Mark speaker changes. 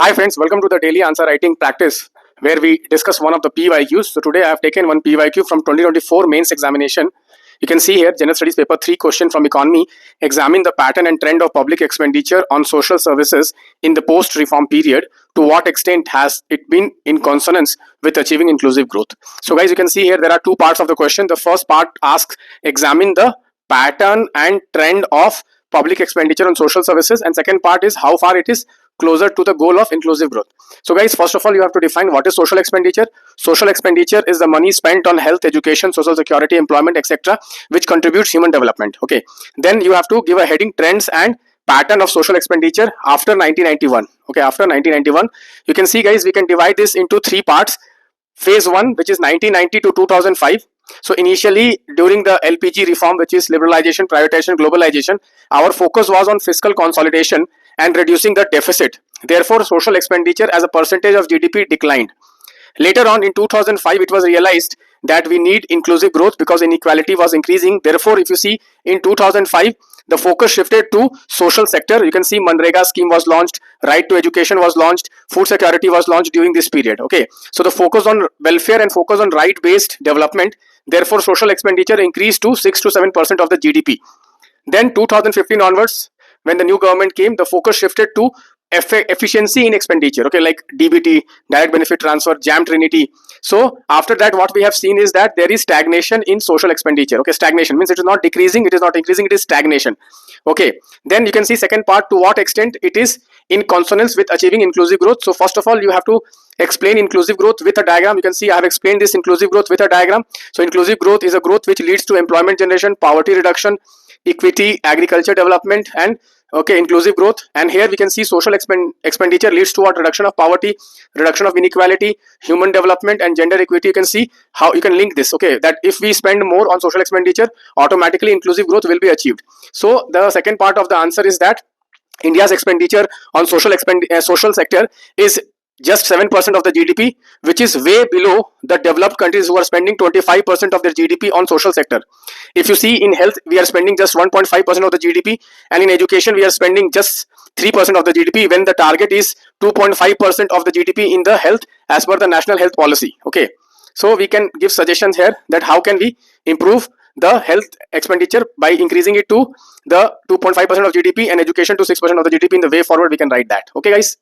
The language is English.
Speaker 1: Hi friends, welcome to the daily answer writing practice where we discuss one of the PYQs. So today I have taken one PYQ from 2024 mains examination. You can see here General Studies paper 3 question from economy. Examine the pattern and trend of public expenditure on social services in the post-reform period. To what extent has it been in consonance with achieving inclusive growth? So guys, you can see here there are two parts of the question. The first part asks examine the pattern and trend of public expenditure on social services, and second part is how far it is closer to the goal of inclusive growth. So guys, first of all, you have to define what is social expenditure. Social expenditure is the money spent on health, education, social security, employment, etc., which contributes human development. Okay, then you have to give a heading trends and pattern of social expenditure after 1991. Okay, after 1991, you can see guys, we can divide this into three parts. Phase 1, which is 1990 to 2005. So initially during the LPG reform, which is liberalization, privatization, globalization, our focus was on fiscal consolidation and reducing the deficit. Therefore, social expenditure as a percentage of GDP declined. Later on in 2005, it was realized that we need inclusive growth because inequality was increasing. Therefore, if you see in 2005, the focus shifted to social sector. You can see Manrega scheme was launched, right to education was launched, food security was launched during this period. Okay, so the focus on welfare and focus on right based development. Therefore, social expenditure increased to 6 to 7% of the GDP. Then 2015 onwards, when the new government came, the focus shifted to efficiency in expenditure. Okay, like DBT, direct benefit transfer, JAM Trinity. So after that, what we have seen is that there is stagnation in social expenditure. Okay, stagnation means it is not decreasing, it is not increasing, it is stagnation. Okay, then you can see second part, to what extent it is in consonance with achieving inclusive growth. So first of all, you have to explain inclusive growth with a diagram. You can see I have explained this inclusive growth with a diagram. So inclusive growth is a growth which leads to employment generation, poverty reduction, equity, agriculture development, and okay, inclusive growth. And here we can see social expenditure leads to a reduction of poverty, reduction of inequality, human development, and gender equity. You can see how you can link this. Okay, that if we spend more on social expenditure, automatically inclusive growth will be achieved. So the second part of the answer is that India's expenditure on social sector is just 7% of the GDP, which is way below the developed countries who are spending 25% of their GDP on social sector. If you see in health, we are spending just 1.5% of the GDP, and in education, we are spending just 3% of the GDP when the target is 2.5% of the GDP in the health as per the national health policy. Okay, so we can give suggestions here that how can we improve the health expenditure by increasing it to the 2.5% of GDP and education to 6% of the GDP. In the way forward, we can write that. Okay guys.